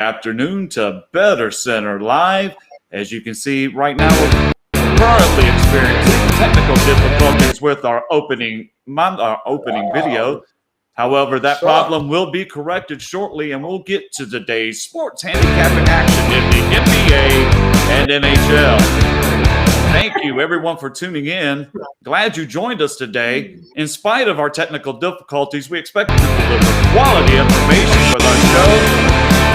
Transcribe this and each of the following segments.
afternoon to BettorCenter Live. As you can see right now, we're currently experiencing technical difficulties with our opening video. However, that problem will be corrected shortly, and we'll get to today's sports handicapping action in the NBA and NHL. Thank you, everyone, for tuning in. Glad you joined us today. In spite of our technical difficulties, we expect to deliver quality information with our show.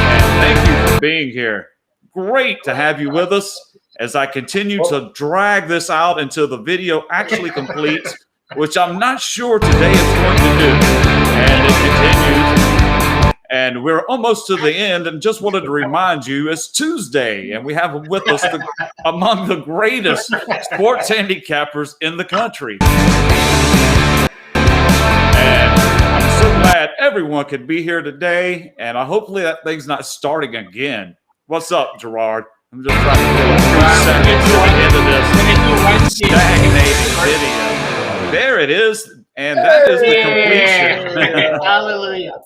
And thank you for being here. Great to have you with us as I continue to drag this out until the video actually completes, which I'm not sure today it's going to do. And it continues. And we're almost to the end, and just wanted to remind you, it's Tuesday, and we have with us among the greatest sports handicappers in the country. And I'm so glad everyone could be here today, and hopefully that thing's not starting again. What's up, Gerard? I'm just trying to get a few seconds to the end of this stagnating video. There it is, and that is the completion. Hallelujah.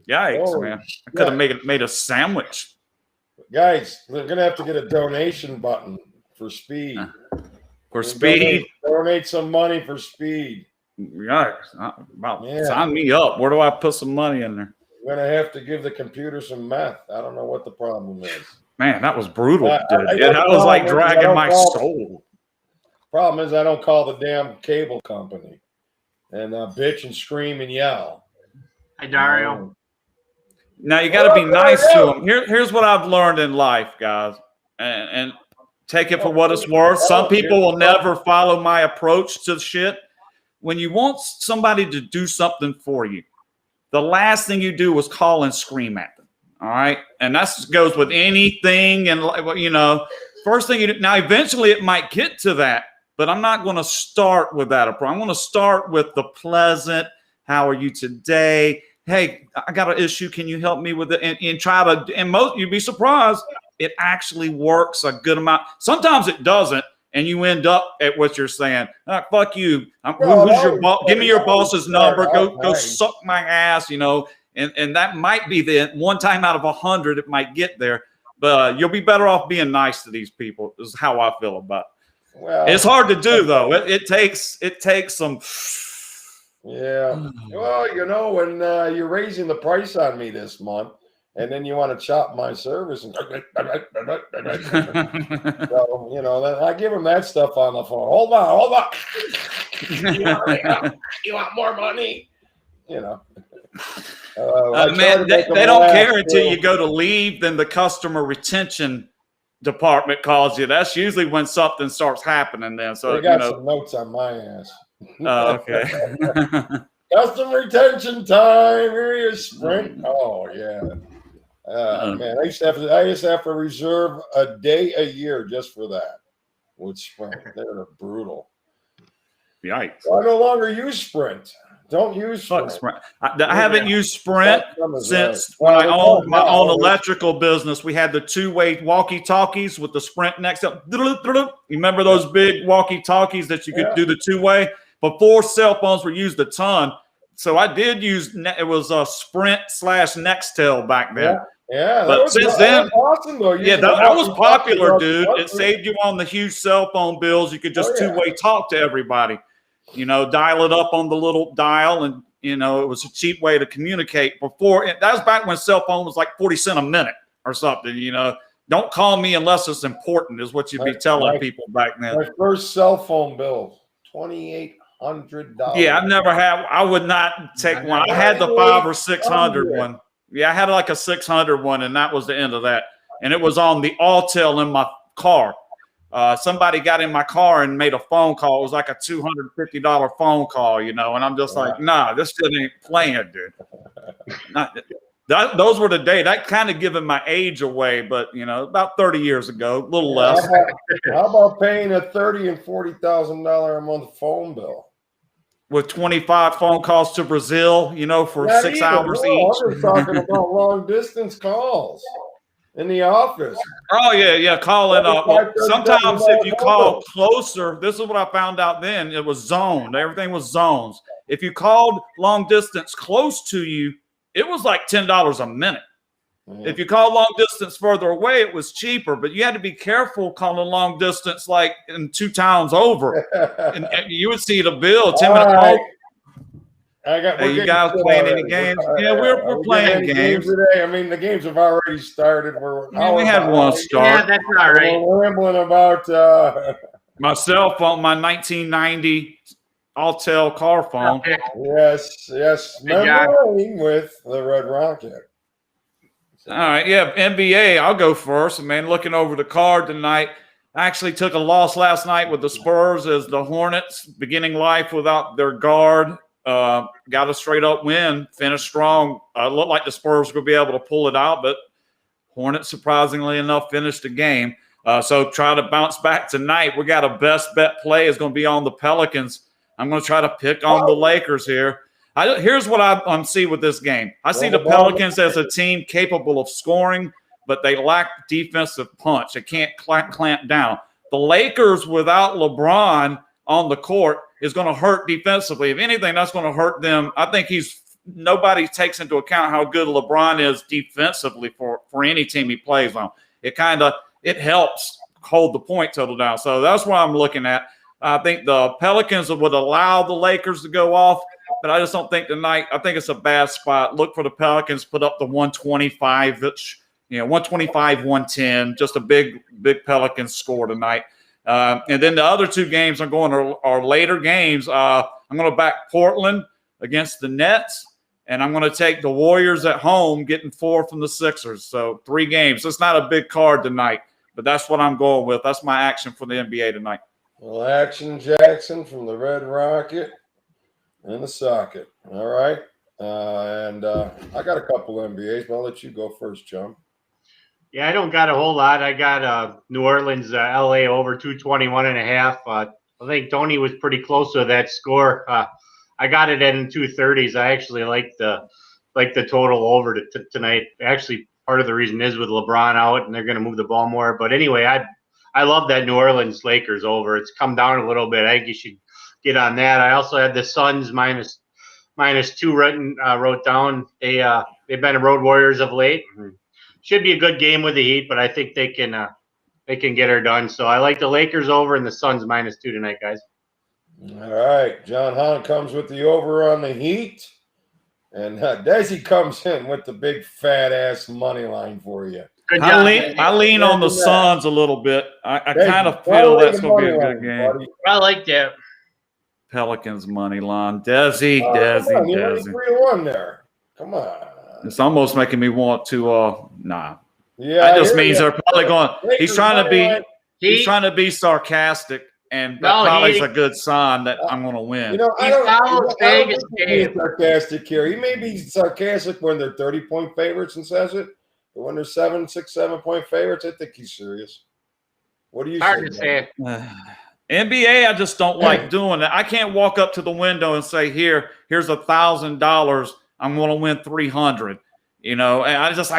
Yikes, man. I could have made a sandwich. Guys, we're going to have to get a donation button for speed. For speed? Donate some money for speed. Yeah. Sign me up. Where do I put some money in there? We're going to have to give the computer some meth. I don't know what the problem is. Man, that was brutal. That was like dragging my soul. Problem is I don't call the damn cable company and bitch and scream and yell. Hi, Dario. Now you got to be nice to them. Here's what I've learned in life, guys, and take it for what it's worth. Some people will never follow my approach to shit. When you want somebody to do something for you, the last thing you do is call and scream at them. All right, and that goes with anything. And first thing you do. Now, eventually, it might get to that, but I'm not going to start with that approach. I'm going to start with the pleasant. How are you today? Hey, I got an issue. Can you help me with it? And try to, and you'd be surprised, it actually works a good amount. Sometimes it doesn't, and you end up at what you're saying. Fuck you. Who's your boss? Give me your boss's number. Go suck my ass, And that might be the one time out of 100 it might get there. But you'll be better off being nice to these people, is how I feel about it. Well, it's hard to do, though. It takes some... Yeah. Well, when you're raising the price on me this month, and then you want to chop my service, and so, I give them that stuff on the phone. Hold on. You want more money? Man, they don't care until you go to leave. Then the customer retention department calls you. That's usually when something starts happening. Then, so they got some notes on my ass. Oh, okay. Custom retention time. Here you Sprint. Oh yeah. Man, I used to have to reserve a day a year just for that with Sprint. They're brutal. Yikes. Well, I no longer use Sprint. Don't use Sprint. I haven't used Sprint since when I owned my own electrical business. We had the two-way walkie-talkies with the Sprint next up. You remember those big walkie-talkies that you could do the two-way? Before cell phones were used a ton. So I did use, it was a Sprint / Nextel back then. Yeah. But since then, awesome, though. That was popular, dude. It saved you on the huge cell phone bills. You could just two-way talk to everybody. Dial it up on the little dial, and it was a cheap way to communicate. Before that was back when cell phone was like 40 cents a minute or something. Don't call me unless it's important, is what you'd be telling people back then. My first cell phone bill, $2,800. Yeah, I've never had. I would not take one. I had the 500 or 600 one. Yeah, I had like a 600 one, and that was the end of that. And it was on the Autel in my car. Somebody got in my car and made a phone call. It was like a $250 phone call, and I'm just like, nah, this shit ain't playing, dude. Those were the days. That kind of giving my age away, but about 30 years ago, a little less. How about paying a $30,000 and $40,000 a month phone bill? With 25 phone calls to Brazil, for 6 hours each. I'm talking about long distance calls. In the office. Oh, yeah, calling up. Sometimes if you call closer, this is what I found out then, it was zoned. Everything was zones. If you called long distance close to you, it was like $10 a minute. If you call long distance further away, it was cheaper, but you had to be careful calling long distance like in 2 towns over. and you would see the bill, 10-minute call. Hey, you guys playing any games? Yeah, we're playing games today. I mean, the games have already started. We had one start. Yeah, that's all right. We're rambling about my cell phone, my 1990 Altel car phone. Okay. Yes, memorizing with the Red Rocket. All right, yeah, NBA. I'll go first. Man, looking over the card tonight, I actually took a loss last night with the Spurs as the Hornets beginning life without their guard. Got a straight up win, finished strong. Looked like the Spurs would be able to pull it out, but Hornets, surprisingly enough, finished the game. So try to bounce back tonight. We got a best bet play is going to be on the Pelicans. I'm going to try to pick on the Lakers here. Here's what I see with this game. I see the Pelicans as a team capable of scoring, but they lack defensive punch. They can't clamp down. The Lakers without LeBron on the court is going to hurt defensively. If anything, that's going to hurt them. I think nobody takes into account how good LeBron is defensively for any team he plays on. It helps hold the point total down. So that's what I'm looking at. I think the Pelicans would allow the Lakers to go off, but I just don't think tonight. I think it's a bad spot. Look for the Pelicans put up the 125-ish, 125, 110, just a big Pelicans score tonight. And then the other 2 games I'm going are later games. I'm going to back Portland against the Nets, and I'm going to take the Warriors at home getting 4 from the Sixers. So 3 games. It's not a big card tonight, but that's what I'm going with. That's my action for the NBA tonight. Well, Action Jackson from the Red Rocket and the Socket. All right. And I got a couple NBAs, but I'll let you go first, Chum. Yeah, I don't got a whole lot. I got New Orleans, LA over 221.5. I think Tony was pretty close to that score. I got it in 230s. I actually like the total over tonight. Actually, part of the reason is with LeBron out and they're going to move the ball more. But anyway, I love that New Orleans Lakers over. It's come down a little bit. I think you should get on that. I also had the Suns minus 2 wrote down. They've been road warriors of late. Should be a good game with the Heat, but I think they can get her done. So I like the Lakers over and the Suns minus 2 tonight, guys. All right. John Hahn comes with the over on the Heat. And Desi comes in with the big fat ass money line for you. I lean on the Suns a little bit. I kind of feel that's going to be a good game. Buddy. I like that. Pelicans money line. Desi. 3-1 there. Come on. It's almost making me want to. Nah. Yeah. That just means they're probably going. He's trying to be sarcastic, and that probably is a good sign that I'm going to win. I don't be sarcastic here. He may be sarcastic when they're 30-point favorites and says it, but when they're 7-point favorites, I think he's serious. What do you Hard to say. NBA, I just don't like doing that. I can't walk up to the window and say, here's $1,000. I'm going to win 300. And I just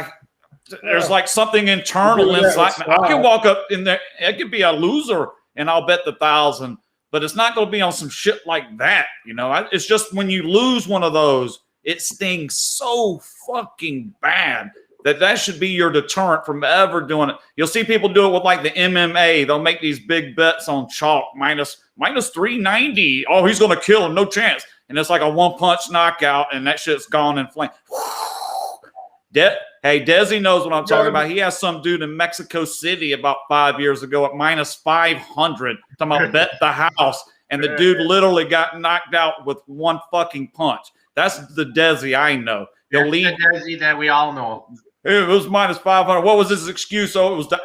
there's like something internal inside. I can walk up in there. It could be a loser, and I'll bet the 1,000. But it's not going to be on some shit like that. It's just when you lose one of those, it stings so fucking bad that should be your deterrent from ever doing it. You'll see people do it with like the MMA. They'll make these big bets on chalk minus 390. Oh, he's going to kill him. No chance. And it's like a one-punch knockout, and that shit's gone in flames. Hey, Desi knows what I'm talking about. He has some dude in Mexico City about 5 years ago at minus 500. Talking about bet the house, and the dude literally got knocked out with one fucking punch. That's the Desi I know. That's the Desi that we all know. It was minus 500. What was his excuse? Oh, it was the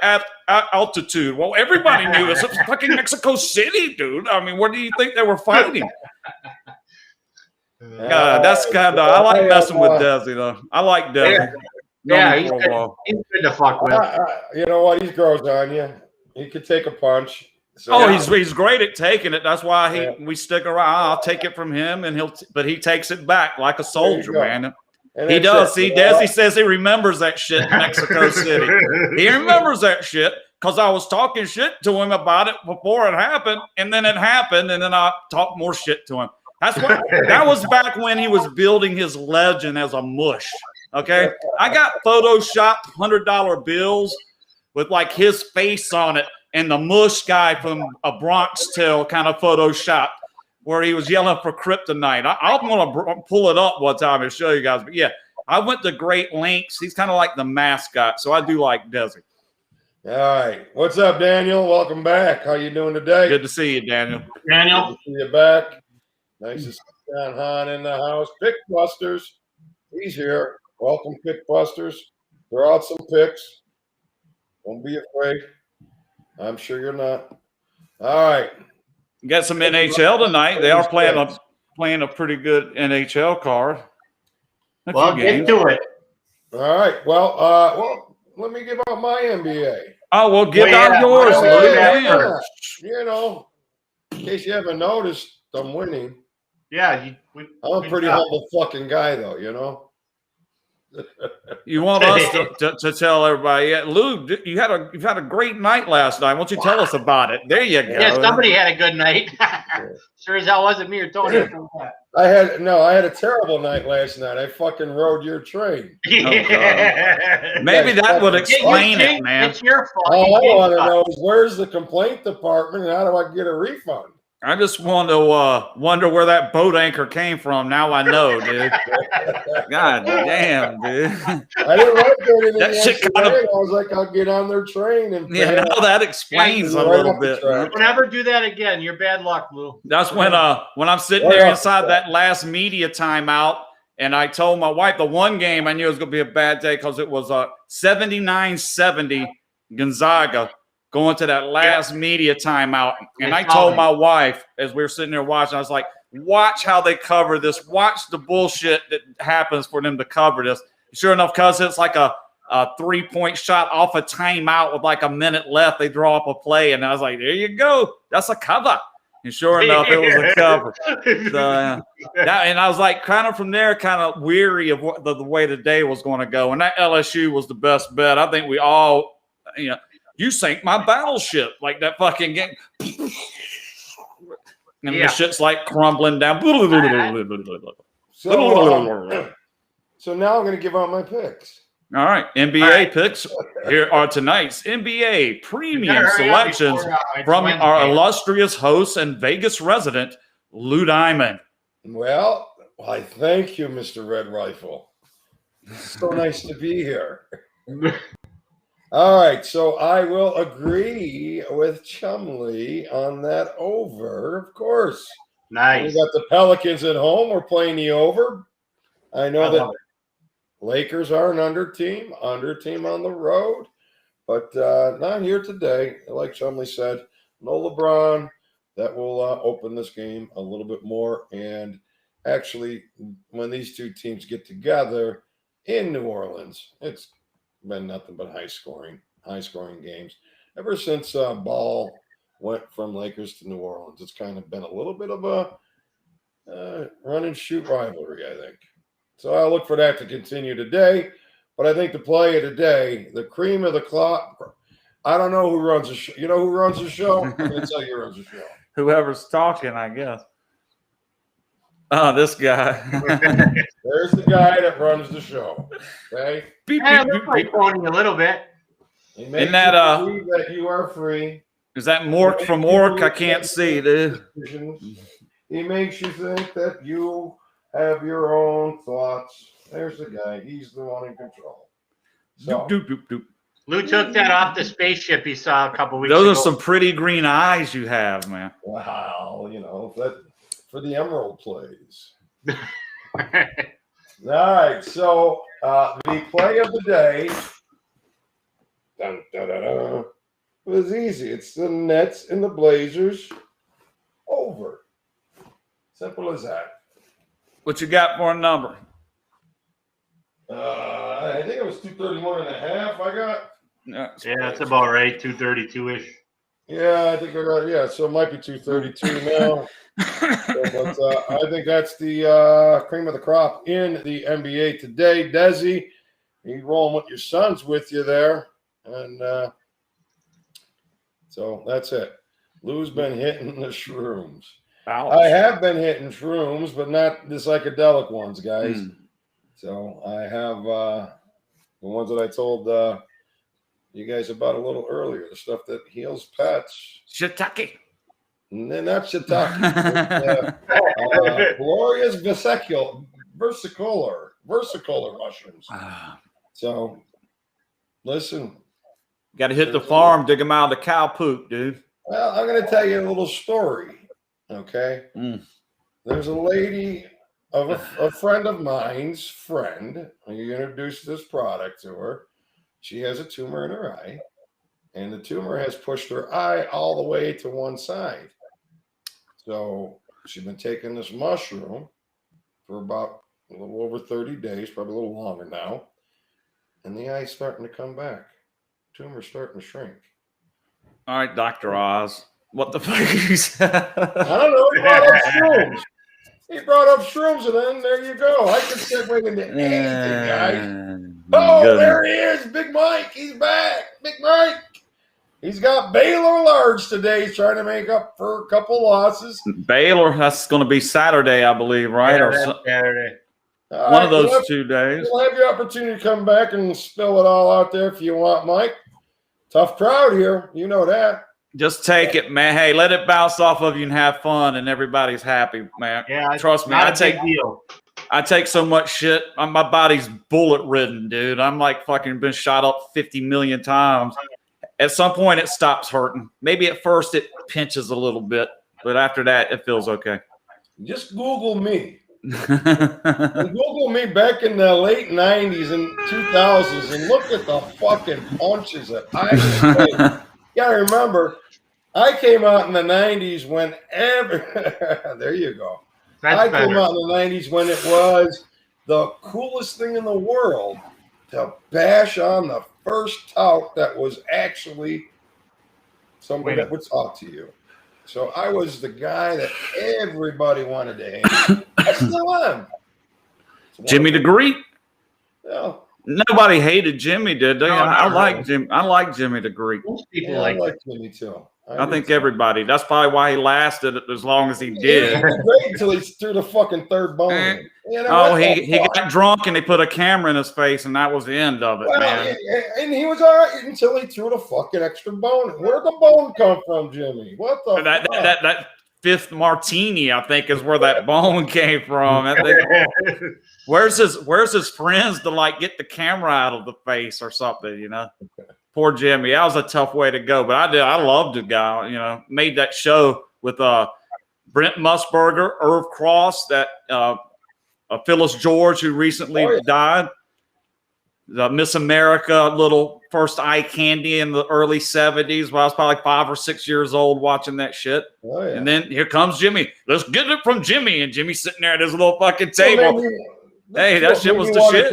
altitude. Well, everybody knew this. It's fucking Mexico City, dude. I mean, what do you think they were fighting? That's kind of. I like messing with Desi, though. I like Desi. Yeah, he's good to fuck with. You know what? He grows on you. He could take a punch. So, he's great at taking it. That's why we stick around. I'll take it from him, and but he takes it back like a soldier, man. And he does. See, Desi says he remembers that shit in Mexico City. He remembers that shit because I was talking shit to him about it before it happened, and then it happened, and then I talked more shit to him. That was back when he was building his legend as a mush. Okay, I got photoshopped $100 bills with like his face on it and the mush guy from a Bronx Tale kind of Photoshop where he was yelling for kryptonite. I'm gonna pull it up one time and show you guys. But yeah, I went to great lengths. He's kind of like the mascot, so I do like Desi. All right, what's up, Daniel? Welcome back. How you doing today? Good to see you, Daniel. Daniel, Good to see you back. Nice to see John Hahn in the house. Pickbusters, he's here. Welcome, Pickbusters. Throw out some picks. Don't be afraid. I'm sure you're not. All right. You got some NHL tonight. They are playing a pretty good NHL card. well, get to it. All right. Well, let me give out my NBA. Oh, well, give out yours. You know, in case you haven't noticed, I'm winning. Yeah. I'm a pretty humble fucking guy, though, you know. You want us to tell everybody? Yeah, Lou, you've had a great night last night. Why don't you tell us about it? There you go. Yeah, somebody had a good night. Sure as hell wasn't me or Tony. I had a terrible night last night. I fucking rode your train. Yeah. Maybe that would explain it, man. It's your fault. All I want to know is where's the complaint department and how do I get a refund? I just want to wonder where that boat anchor came from. Now I know, dude. God damn, dude. I didn't like that shit kind of. I was like, I'll get on their train and now that explains a little bit. Don't ever do that again. You're bad luck, Lou. That's when I'm sitting there inside that last media timeout, and I told my wife the one game I knew it was going to be a bad day because it was 79-70 Gonzaga. Going to that last media timeout. And I told my wife as we were sitting there watching, I was like, watch how they cover this. Watch the bullshit that happens for them to cover this. Sure enough, because it's like a 3-point shot off a timeout with like a minute left, they draw up a play. And I was like, there you go. That's a cover. And sure enough, it was a cover. So, and I was like, kind of from there, kind of weary of what the way the day was going to go. And that LSU was the best bet. I think we all, you sank my battleship like that fucking game. And the shit's like crumbling down. So now I'm going to give out my picks. All right. NBA picks. Here are tonight's NBA premium selections from our illustrious host and Vegas resident, Lou Diamond. Well, I thank you, Mr. Red Rifle. So nice to be here. All right, so I will agree with Chumly on that over, of course. Nice. We got the Pelicans at home. We're playing the over. I know that Lakers are an under team on the road, but not here today. Like Chumly said, no LeBron. That will open this game a little bit more. And actually, when these two teams get together in New Orleans, it's been nothing but high scoring games ever since Ball went from Lakers to New Orleans. It's kind of been a little bit of a run and shoot rivalry, I think. So I look for that to continue today. But I think the play of today, the cream of the crop. I don't know who runs the show. You know who runs the show? I'm going to tell you who runs the show. Whoever's talking, I guess. Oh, this guy. There's the guy that runs the show. Okay. Looks like Tony a little bit. Isn't that believe that you are free? Is that Mork from Mork? I can't see, dude. He makes you think that you have your own thoughts. There's the guy. He's the one in control. So, Lou took that off the spaceship he saw a couple weeks ago. Those are some pretty green eyes you have, man. Wow, for the Emerald plays. All right, so the play of the day was easy. It's the Nets and the Blazers over. Simple as that. What you got for a number? I think it was 231.5 I got. Yeah, that's about right. 232-ish. Yeah, I think I got so it might be 232 now. But I think that's the cream of the crop in the NBA today. Desi, you rolling with your sons with you there. And so that's it. Lou's been hitting the shrooms. Ouch. I have been hitting shrooms, but not the psychedelic ones, guys. So I have the ones that I told you guys about a little earlier, the stuff that heals pets. Shiitake. Not shiitake. Glorious versicolor mushrooms. So, listen. Got to hit the farm, dig them out of the cow poop, dude. Well, I'm going to tell you a little story, okay? There's a lady, a friend of mine's friend, you introduced this product to her. She has a tumor in her eye, and the tumor has pushed her eye all the way to one side. So she's been taking this mushroom for about a little over 30 days, probably a little longer now, and the eye's starting to come back. Tumor's starting to shrink. All right, Dr. Oz. What the fuck you said? I don't know. He brought up shrooms. He brought up shrooms, and then there you go. I can segue into anything, guys. Oh, there he is. Big Mike. He's back. Big Mike. He's got Baylor large today. He's trying to make up for a couple losses. Baylor, that's going to be Saturday, I believe, right? Yeah, or Saturday. One of those 2 days. You'll have your opportunity to come back and spill it all out there if you want, Mike. Tough crowd here. You know that. Just take it, man. Hey, let it bounce off of you and have fun, and everybody's happy, man. Yeah, trust me. I take so much shit. My body's bullet ridden, dude. I'm like fucking been shot up 50 million times. At some point, it stops hurting. Maybe at first it pinches a little bit, but after that, it feels okay. Just Google me. Google me back in the late 90s and 2000s and look at the fucking punches that I was taking. You gotta remember, I came out in the 90s when there you go. I came out in the 90s when it was the coolest thing in the world to bash on the first tout that was actually somebody that would talk to you. So I was the guy that everybody wanted to hate. I still am. Jimmy the Greek. Yeah. Nobody hated Jimmy, did they? I like Jim. I like Jimmy the Greek. Most people I like Jimmy too. I think everybody. That's probably why he lasted as long as he did. He was great until he threw the fucking third bone. You know, he got drunk and they put a camera in his face, and that was the end of it, man. And he was all right until he threw the fucking extra bone. Where'd the bone come from, Jimmy? What the fuck? That fifth martini, I think, is where that bone came from. I think, where's his friends to like get the camera out of the face or something, you know? Poor Jimmy. That was a tough way to go, but I loved the guy. You know, made that show with Brent Musburger, Irv Cross, that Phyllis George, who recently died. The Miss America little first eye candy in the early 70s. When I was probably 5 or 6 years old watching that shit. Oh, yeah. And then here comes Jimmy. Let's get it from Jimmy. And Jimmy's sitting there at his little fucking table. Hey, that shit was the shit.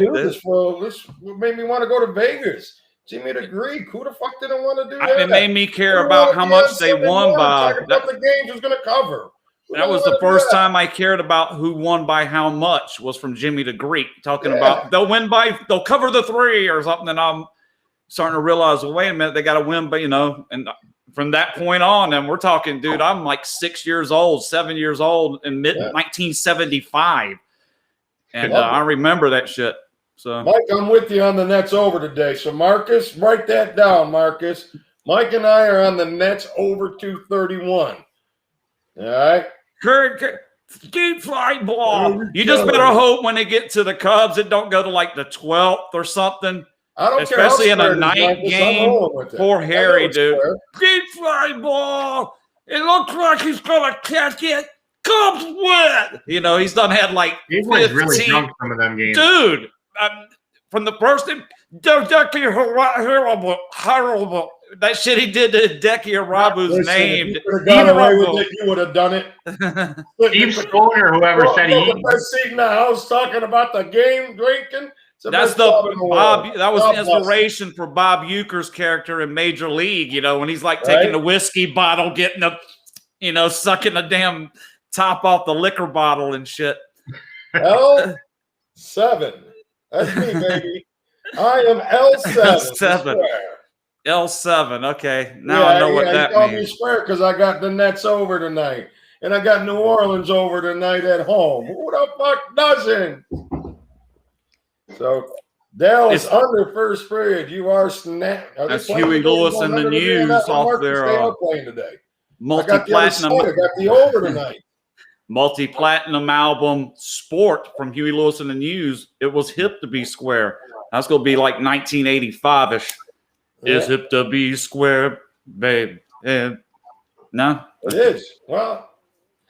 This made me want to go to Vegas. Jimmy the Greek. Who the fuck didn't want to do that? It made me care about how much they won by. What the games was going to cover. That was the first time I cared about who won by how much was from Jimmy the Greek, talking about they'll cover the 3 or something. And I'm starting to realize, well, wait a minute, they got to win, but and from that point on, and we're talking, dude, I'm like 7 years old in mid 1975. And I remember that shit. So Mike, I'm with you on the Nets over today. So Marcus, write that down, Marcus. Mike and I are on the Nets over 231. All right. Deep fly ball. You just better hope when they get to the Cubs, it don't go to like the 12th or something. I don't especially care in a night game. Poor Harry, dude. Deep fly ball. It looks like he's gonna catch it. Cubs win. You know, he's done had like 15. Really drunk some of them games, dude. From the first, horrible. That shit he did to Decky Arabu's name. You would have done it. Steve Spooner, whoever said he. The best seat in the house talking about the game, drinking. That's Bob. That was the inspiration for Bob Uecker's character in Major League. You know, when he's like taking the whiskey bottle, getting the, sucking the damn top off the liquor bottle and shit. L7. That's me, baby. I am L7. L7. L7. Okay. Now I know what that means. You square because I got the Nets over tonight. And I got New Orleans over tonight at home. Who the fuck doesn't? So Dallas under first period. You are snap. That's Huey Lewis and the News off their playing today. multi-platinum. I got the over tonight. Multi-platinum album Sport from Huey Lewis and the News. It was hip to be square. That's going to be like 1985-ish. Yeah. It's hip to be square, babe. No? It is. Well,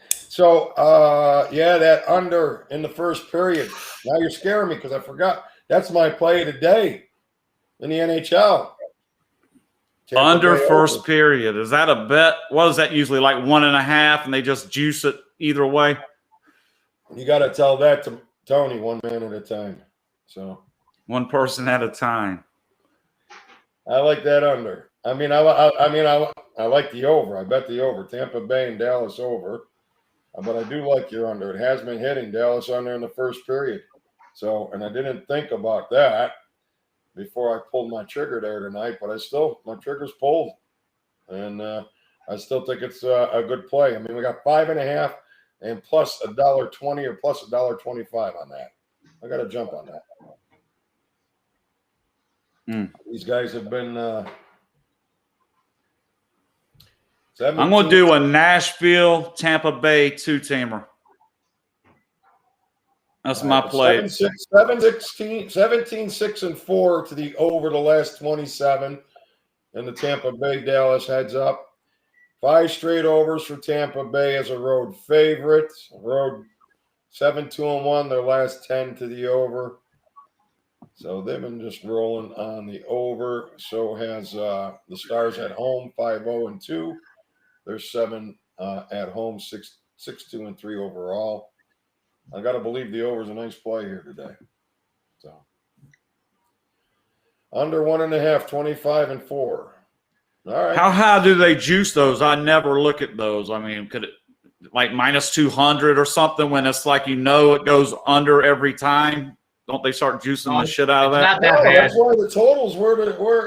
so, that under in the first period. Now you're scaring me because I forgot. That's my play today in the NHL. Under first period. Is that a bet? What is that usually, like 1.5, and they just juice it either way? You got to tell that to Tony, one man at a time. So one person at a time. I like that under. I like the over. I bet the over. Tampa Bay and Dallas over. But I do like your under. It has been hitting Dallas under in the first period. So, and I didn't think about that before I pulled my trigger there tonight, but my trigger's pulled. And I still think it's a good play. I mean, we got 5.5 and plus $1.20 or plus $1.25 on that. I got to jump on that. These guys have been I'm going to do a Nashville, Tampa Bay 2-teamer. That's my play. 17-6-4 to the over the last 27. And the Tampa Bay Dallas heads up. 5 straight overs for Tampa Bay as a road favorite. Road 7-2-1, their last 10 to the over. So they've been just rolling on the over. So has the Stars at home, 5-0-2. They're 7 at home, 6-2-3 overall. I got to believe the over is a nice play here today. So under 1.5, 25-4. All right. How high do they juice those? I never look at those. I mean, could it like minus 200 or something when it's like it goes under every time? Don't they start juicing the shit out of that? Not that bad. That's why the totals were.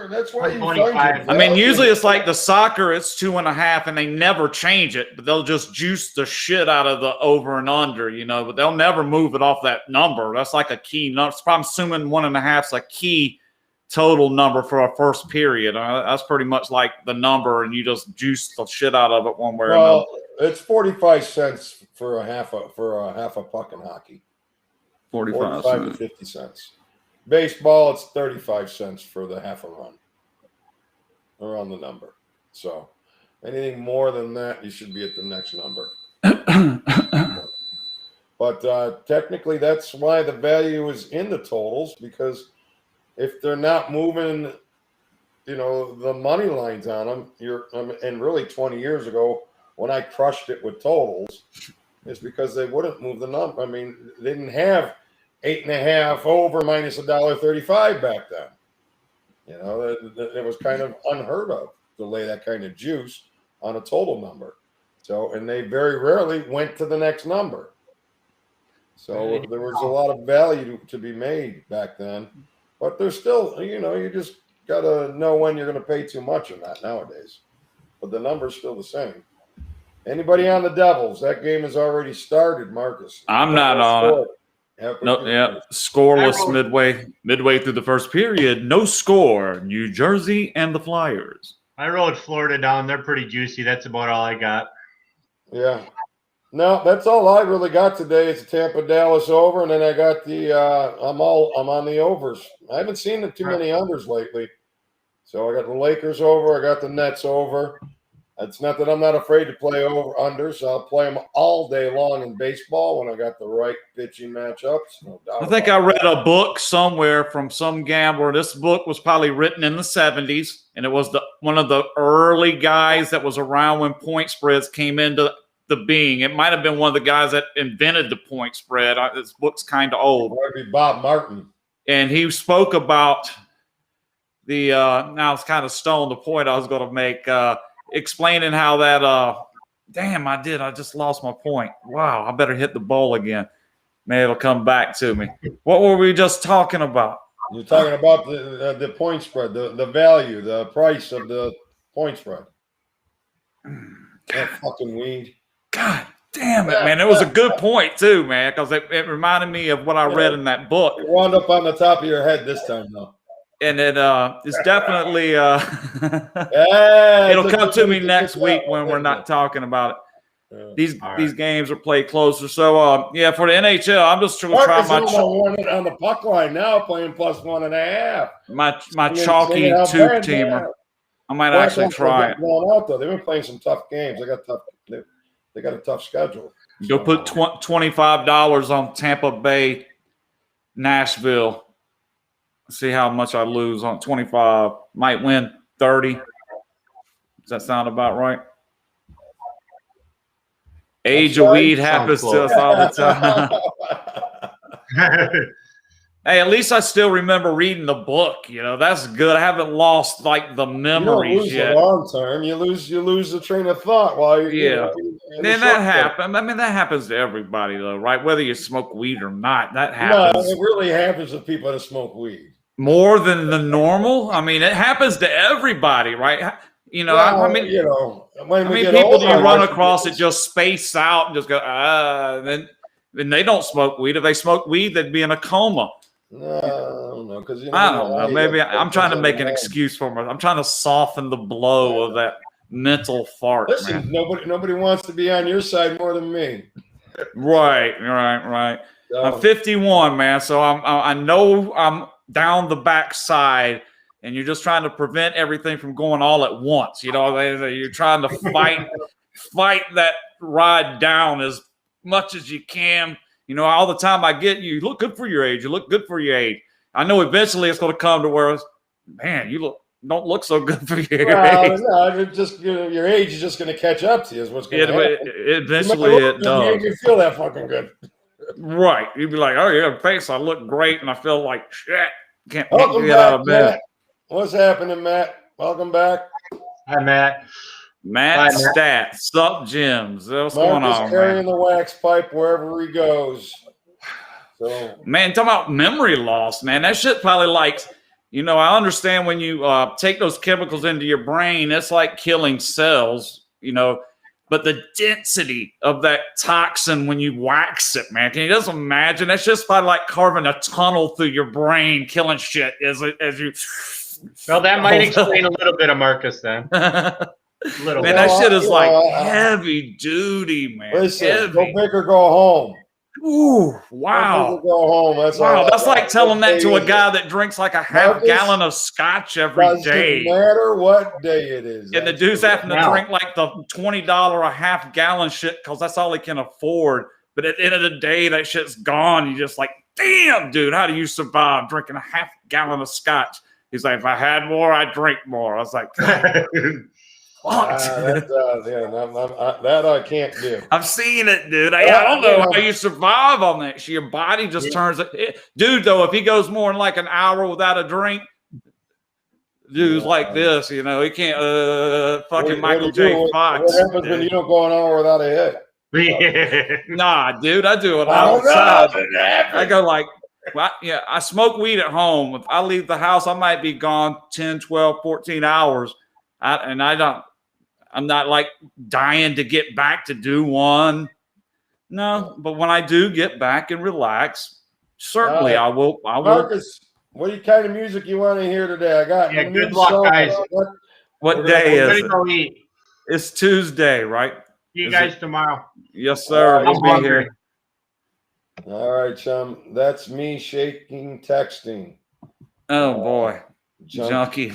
That's why you find it. I mean, usually it's like the soccer, it's 2.5, and they never change it, but they'll just juice the shit out of the over and under, but they'll never move it off that number. That's like a key number. I'm assuming 1.5 is a key total number for a first period. That's pretty much like the number, and you just juice the shit out of it one way or another. It's 45 cents for a half a puck in hockey. 45 to 50 cents. Baseball, it's 35 cents for the half a run. Around the number. So anything more than that, you should be at the next number. But technically, that's why the value is in the totals, because if they're not moving, the money lines on them, and really 20 years ago when I crushed it with totals, it's because they wouldn't move the number. I mean, they didn't have 8.5 over minus $1.35 back then. It was kind of unheard of to lay that kind of juice on a total number. So, and they very rarely went to the next number. So there was a lot of value to be made back then. But there's still, you just got to know when you're going to pay too much on that nowadays. But the number's still the same. Anybody on the Devils? That game has already started, Marcus. I'm not on it. Scoreless midway through the first period. No score. New Jersey and the Flyers. I wrote Florida down. They're pretty juicy. That's about all I got. Yeah. No, that's all I really got today. It's a Tampa Dallas over, and then I got the I'm on the overs. I haven't seen too many unders lately. So I got the Lakers over, I got the Nets over. It's not that I'm not afraid to play over unders. I'll play them all day long in baseball when I got the right pitching matchups. No doubt. I think I read a book somewhere from some gambler. This book was probably written in the 70s, and it was one of the early guys that was around when point spreads came into the being. It might have been one of the guys that invented the point spread. This book's kind of old. It might be Bob Martin. And he spoke about the now it's kind of stolen the point I was going to make, explaining how that I just lost my point. Wow, I better hit the ball again. Maybe it'll come back to me. What were we just talking about? You're talking about the point spread, the value, the price of the point spread. That fucking weed. God Damn it, man. It was a good point, too, man, because it reminded me of what I read in that book. It wound up on the top of your head this time, though. And it's definitely it'll come to me next week when we're not talking about it. These games are played closer. So yeah, for the NHL, I'm just trying to try my on the puck line now, playing +1.5. My chalky two-teamer. I might actually try it. Out, though. They've been playing some tough games. They got a tough schedule. Go put $25 on Tampa Bay, Nashville. See how much I lose on 25. Might win 30. Does that sound about right? Age of weed happens to us all the time. Hey, at least I still remember reading the book. That's good. I haven't lost like the memories you lose yet. Long term, you lose the train of thought while you're Then that happens. I mean, that happens to everybody, though, right? Whether you smoke weed or not, that happens. No, it really happens to people that smoke weed. More than the normal. I mean, it happens to everybody, right? I mean, people you run across that just space out and just go, then they don't smoke weed. If they smoke weed, they'd be in a coma. No, because I don't know. Maybe I'm trying to make an excuse for myself. I'm trying to soften the blow of that mental fart. Listen, man. nobody wants to be on your side more than me. Right. So, I'm 51, man. So I know I'm down the backside, and you're just trying to prevent everything from going all at once. You're trying to fight that ride down as much as you can. All the time I get you look good for your age. You look good for your age. I know eventually it's going to come to where, man, you don't look so good for your age. No, just your age is just going to catch up to you. Is what's going to happen. Eventually it does. You feel that fucking good. Right. You'd be like, oh, yeah, face, I look great, and I feel like shit. Can't get out of bed. Matt. What's happening, Matt? Welcome back. Hi, Matt. Matt Stat, Sup Gyms. What's going on, carrying the wax pipe wherever he goes. So, man, talking about memory loss, man. That shit probably I understand when you take those chemicals into your brain, it's like killing cells, but the density of that toxin when you wax it, man, can you just imagine? That's just probably like carving a tunnel through your brain, killing shit as you. Well, that might explain a little bit of Marcus then. Man, that shit is like heavy duty, man. Listen, go big or go home. Ooh, wow. Go home. That's like telling that to a guy that drinks like a half gallon of scotch every day. No matter what day it is. And the dude's having to drink like the $20 a half gallon shit because that's all he can afford. But at the end of the day, that shit's gone. You're just like, damn, dude, how do you survive drinking a half gallon of scotch? He's like, if I had more, I'd drink more. I was like, that I can't do. I'm seeing it, dude. I don't know how you survive on that. Your body just turns it. Dude, though, if he goes more than like an hour without a drink, dude's like this, he can't fucking Michael J. Fox. What happens when you don't go an hour without a hit? Nah, dude, I do it outside. I go like, I smoke weed at home. If I leave the house, I might be gone 10, 12, 14 hours. I'm not like dying to get back to do one. No, but when I do get back and relax, certainly I will. Marcus, what kind of music you want to hear today? I got good luck, guys. What day is it? It's Tuesday, right? See you guys tomorrow. Yes, sir. We'll be here. All right, chum. That's me shaking texting. Oh boy, junkie.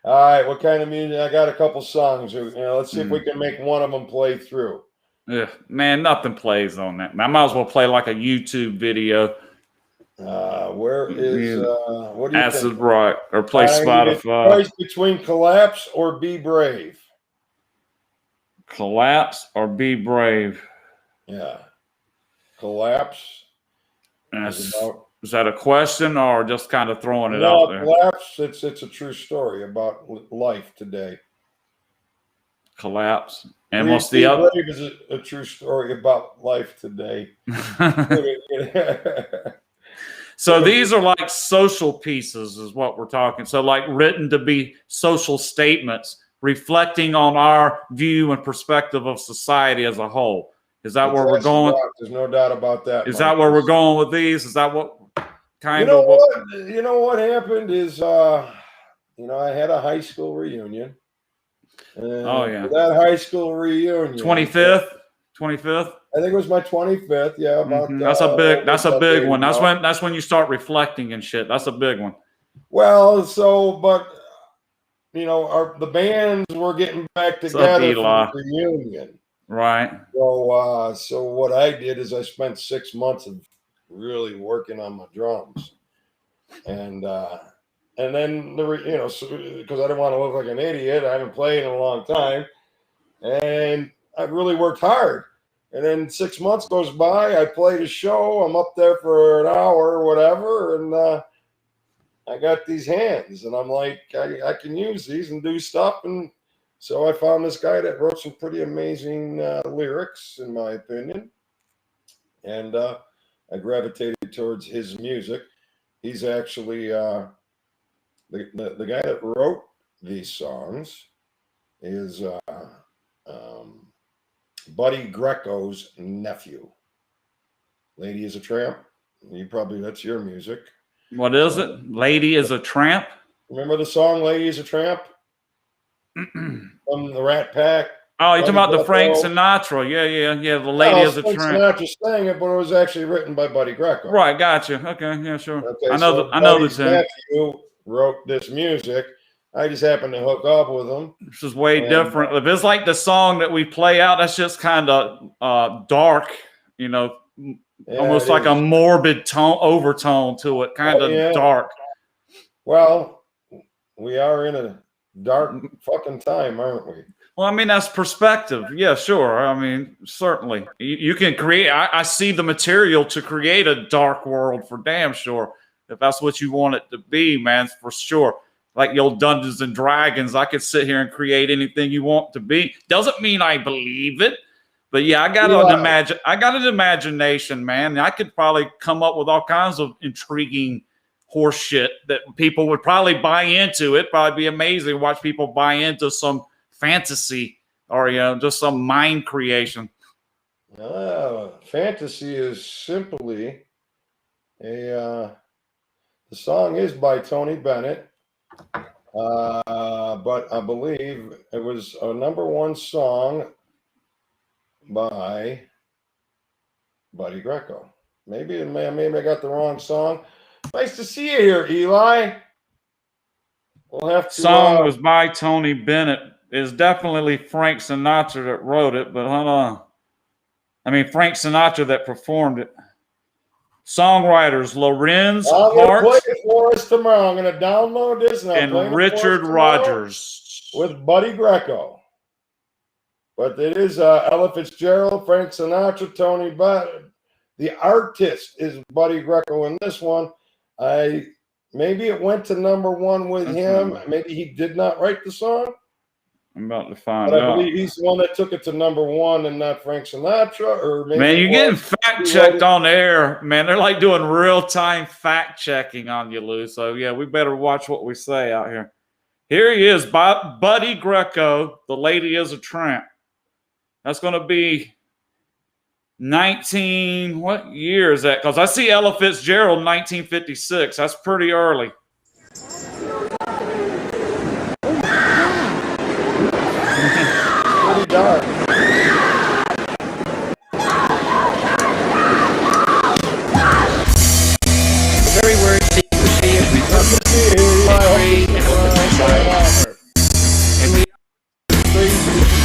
All right, what kind of music? I got a couple songs. Let's see if we can make one of them play through. Yeah, man, nothing plays on that. I might as well play like a YouTube video. Where is what do you Acid think? Rock or play Spotify? Choice between Collapse or Be Brave. Collapse or Be Brave. Yeah, Collapse. Is that a question or just kind of throwing it out there? Collapse. It's a true story about life today. Collapse. And what's the other? Brave is a true story about life today. So these are like social pieces is what we're talking. So like written to be social statements reflecting on our view and perspective of society as a whole. Is that where we're going? There's no doubt about that. Is that where we're going with these? Is that what kind of what? You know what happened is, you know, I had a high school reunion. Oh yeah, that high school reunion. 25th. I think it was my 25th. Yeah, about that's a big one. That's when you start reflecting and shit. That's a big one. Well, but you know, the bands were getting back together for the reunion. Right. So what I did is I spent 6 months of really working on my drums, and then you know, because I didn't want to look like an idiot. I haven't played in a long time, and I really worked hard. And then 6 months goes by. I played a show. I'm up there for an hour or whatever, and I got these hands, and I'm like, I can use these and do stuff. And so I found this guy that wrote some pretty amazing lyrics, in my opinion, and I gravitated towards his music. He's actually the guy that wrote these songs is Buddy Greco's nephew. Lady is a Tramp. That's your music. What is it? Lady is a Tramp? Remember the song Lady is a Tramp? From the Rat Pack. Oh, you're talking about the Frank Sinatra. Yeah. The Lady is a Tramp. Sinatra sang it, but it was actually written by Buddy Greco. Right, gotcha. Okay, yeah, sure. Okay, I know the tune. Nephew wrote this music. I just happened to hook up with him. This is way different. If it's like the song that we play out, that's just kind of dark, you know, almost like a morbid overtone to it, kind of dark. Well, we are in a dark fucking time, aren't we? Well, I mean, that's perspective. Yeah, sure. I mean, certainly. You can create, I see the material to create a dark world for damn sure. If that's what you want it to be, man, for sure. Like the old Dungeons and Dragons, I could sit here and create anything you want to be. Doesn't mean I believe it. But yeah, I got an imagination, man. I could probably come up with all kinds of intriguing horse shit that people would probably buy into. It'd probably be amazing to watch people buy into some fantasy or, you know, just some mind creation. Fantasy is simply the song is by Tony Bennett, but I believe it was a #1 song by Buddy Greco. Maybe I got the wrong song. Nice to see you here, Eli. We'll have to. Song was by Tony Bennett. It's definitely Frank Sinatra that wrote it, but hold on. I mean, Frank Sinatra that performed it. Songwriters Lorenz Hart. Play it for us tomorrow. I'm going to download this and Richard Rogers with Buddy Greco. But it is Ella Fitzgerald, Frank Sinatra, Tony Bennett. The artist is Buddy Greco in this one. Maybe it went to #1 with him. Maybe he did not write the song. I'm about to find out. I believe he's the one that took it to #1 and not Frank Sinatra. Or maybe man, you're getting fact checked on air, man. They're like doing real time fact checking on you, Lou. So yeah, we better watch what we say out here. Here he is, Buddy Greco. The Lady is a Tramp. That's going to be 19. What year is that? Because I see Ella Fitzgerald 1956. That's pretty early. Pretty dark. Very word secrecy as we come to free and open society. And we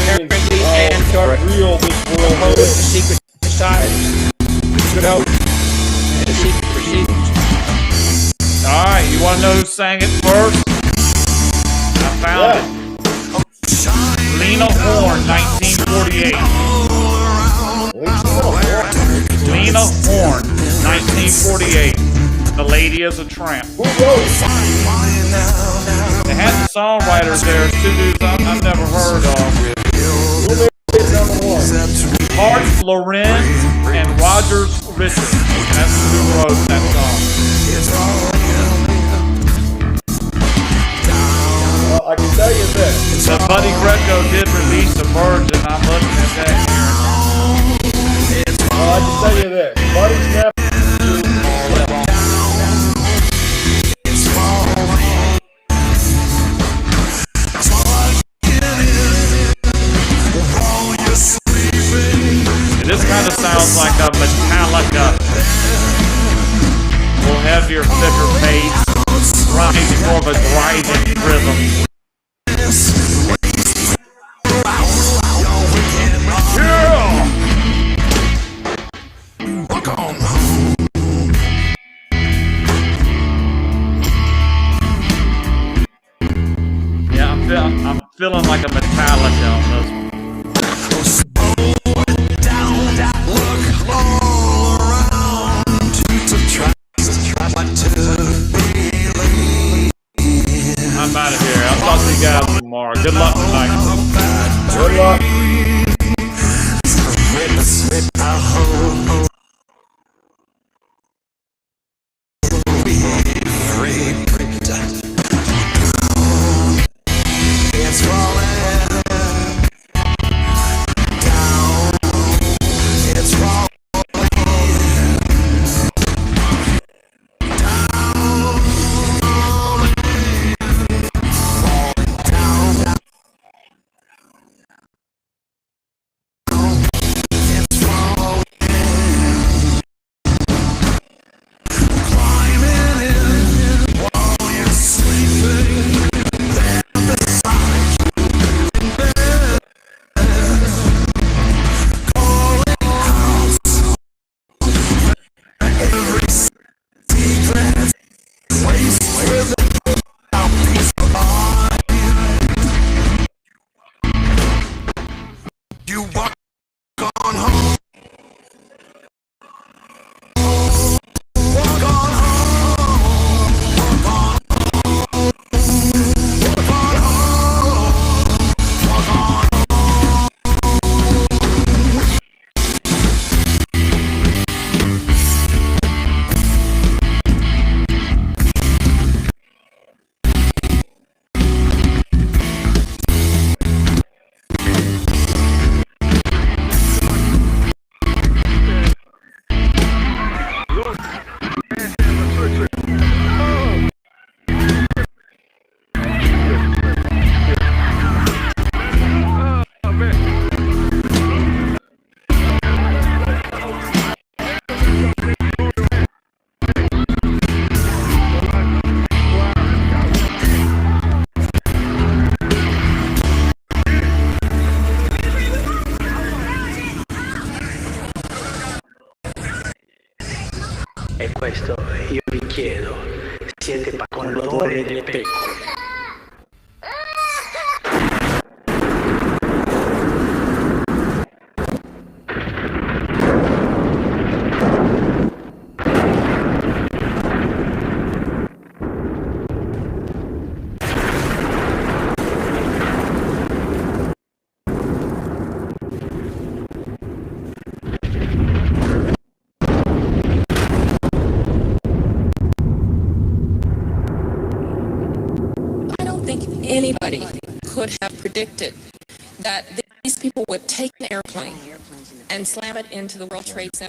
apparently and real this world oppose the secret society. Good hope and the secret proceedings. All right, you want to know who sang it first? I found it. Lena Horne, 1948. Lena Horne, 1948. The Lady is a Tramp. Who wrote it? They had the songwriters there, two dudes I've never heard of. Who made it #1? Hart, Lorenz, and Rogers Richards. That's who wrote that song. Well, I can tell you this. The Buddy Greco did release a Virgin. I'm looking at that here. Well, I can tell you this. Buddy's never. This kind of sounds like a Metallica. A little heavier, thicker bass, riding more of a driving rhythm. Yeah, I'm feeling like a Metallica on this one. I'm out of here. I'll talk to you guys tomorrow. Good luck tonight. Good luck. E questo io vi chiedo, siete con l'odore delle pecore? Anybody could have predicted that these people would take an airplane and slam it into the World Trade Center